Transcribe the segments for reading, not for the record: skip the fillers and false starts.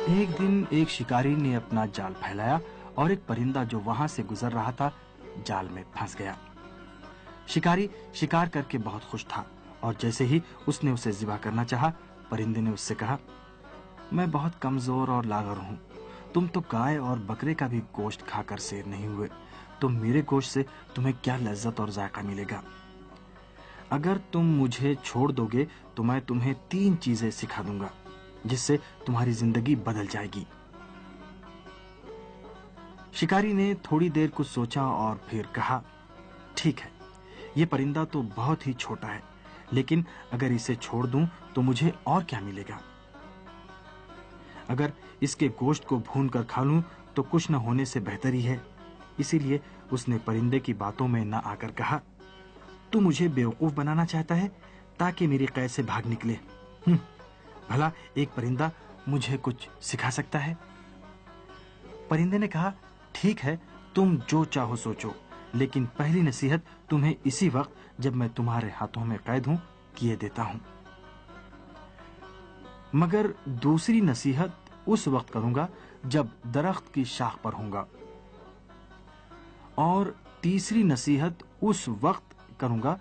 ایک دن ایک شکاری نے اپنا جال پھیلایا اور ایک پرندہ جو وہاں سے گزر رہا تھا جال میں پھنس گیا۔ شکاری شکار کر کے بہت خوش تھا اور جیسے ہی اس نے اسے ذبح کرنا چاہا، پرندے نے اس سے کہا، میں بہت کمزور اور لاغر ہوں، تم تو گائے اور بکرے کا بھی گوشت کھا کر سیر نہیں ہوئے، تو میرے گوشت سے تمہیں کیا لذت اور ذائقہ ملے گا؟ اگر تم مجھے چھوڑ دو گے تو میں تمہیں 3 چیزیں سکھا دوں گا جس سے تمہاری زندگی بدل جائے گی۔ شکاری نے تھوڑی دیر کچھ سوچا اور پھر کہا، ٹھیک ہے، یہ پرندہ تو بہت ہی چھوٹا ہے، لیکن اگر اسے چھوڑ دوں تو مجھے اور کیا ملے گا؟ اگر اس کے گوشت کو بھون کر کھا لوں تو کچھ نہ ہونے سے بہتر ہی ہے۔ اسی لیے اس نے پرندے کی باتوں میں نہ آ کر کہا، تو مجھے بیوقوف بنانا چاہتا ہے تاکہ میری قید سے بھاگ نکلے؟ بھلا ایک پرندہ مجھے کچھ سکھا سکتا ہے؟ پرندے نے کہا، ٹھیک ہے، تم جو چاہو سوچو، لیکن پہلی نصیحت تمہیں اسی وقت جب میں تمہارے ہاتھوں میں قید ہوں کیے دیتا ہوں، مگر دوسری نصیحت اس وقت کروں گا جب درخت کی شاخ پر ہوں گا، اور تیسری نصیحت اس وقت کروں گا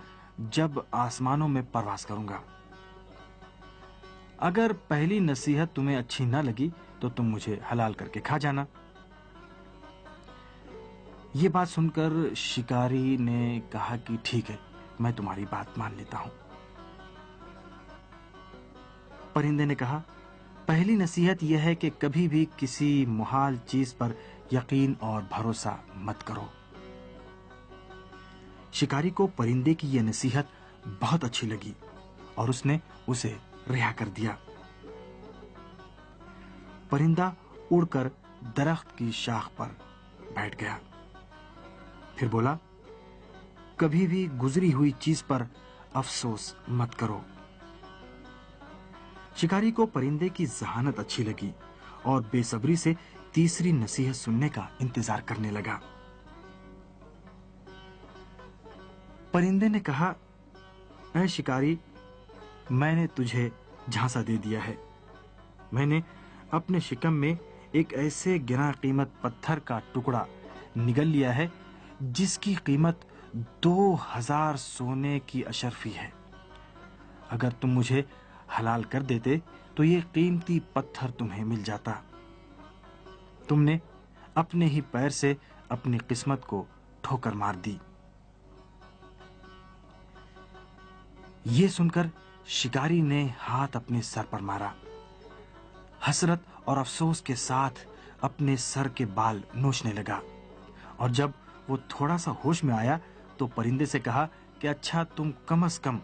جب آسمانوں میں پرواز کروں گا۔ اگر پہلی نصیحت تمہیں اچھی نہ لگی تو تم مجھے حلال کر کے کھا جانا۔ یہ بات سن کر شکاری نے کہا کہ ٹھیک ہے، میں تمہاری بات مان لیتا ہوں۔ پرندے نے کہا، پہلی نصیحت یہ ہے کہ کبھی بھی کسی محال چیز پر یقین اور بھروسہ مت کرو۔ شکاری کو پرندے کی یہ نصیحت بہت اچھی لگی اور اس نے اسے رہا کر دیا۔ پرندہ اڑ کر درخت کی شاخ پر بیٹھ گیا، پھر بولا، کبھی بھی گزری ہوئی چیز پر افسوس مت کرو۔ شکاری کو پرندے کی ذہانت اچھی لگی اور بے صبری سے تیسری نصیحت سننے کا انتظار کرنے لگا۔ پرندے نے کہا، اے شکاری، میں نے تجھے جھانسا دے دیا ہے۔ میں نے اپنے شکم میں ایک ایسے گراں قیمت پتھر کا ٹکڑا نگل لیا ہے جس کی قیمت 2000 سونے کی اشرفی ہے۔ اگر تم مجھے حلال کر دیتے تو یہ قیمتی پتھر تمہیں مل جاتا۔ تم نے اپنے ہی پیر سے اپنی قسمت کو ٹھوکر مار دی۔ یہ سن کر شکاری نے ہاتھ اپنے سر پر مارا، حسرت اور افسوس کے ساتھ اپنے سر کے بال نوچنے لگا، اور جب وہ تھوڑا سا ہوش میں آیا تو پرندے سے کہا کہ اچھا، تم کم از کم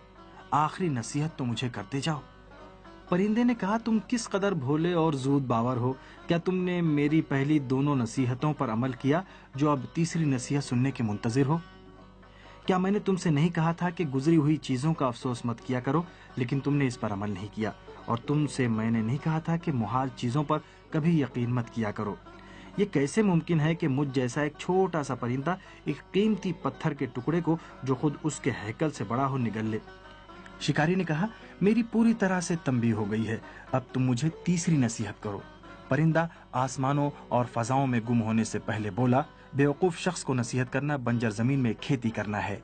آخری نصیحت تو مجھے کرتے جاؤ۔ پرندے نے کہا، تم کس قدر بھولے اور زود باور ہو، کیا تم نے میری پہلی دونوں نصیحتوں پر عمل کیا جو اب تیسری نصیحت سننے کے منتظر ہو؟ کیا میں نے تم سے نہیں کہا تھا کہ گزری ہوئی چیزوں کا افسوس مت کیا کرو، لیکن تم نے اس پر عمل نہیں کیا، اور تم سے میں نے نہیں کہا تھا کہ محال چیزوں پر کبھی یقین مت کیا کرو؟ یہ کیسے ممکن ہے کہ مجھ جیسا ایک چھوٹا سا پرندہ ایک قیمتی پتھر کے ٹکڑے کو جو خود اس کے ہیکل سے بڑا ہو نگل لے؟ شکاری نے کہا، میری پوری طرح سے تنبیہ ہو گئی ہے، اب تم مجھے تیسری نصیحت کرو۔ پرندہ آسمانوں اور فضاؤں میں گم ہونے سے پہلے بولا، بیوقوف شخص کو نصیحت کرنا بنجر زمین میں کھیتی کرنا ہے۔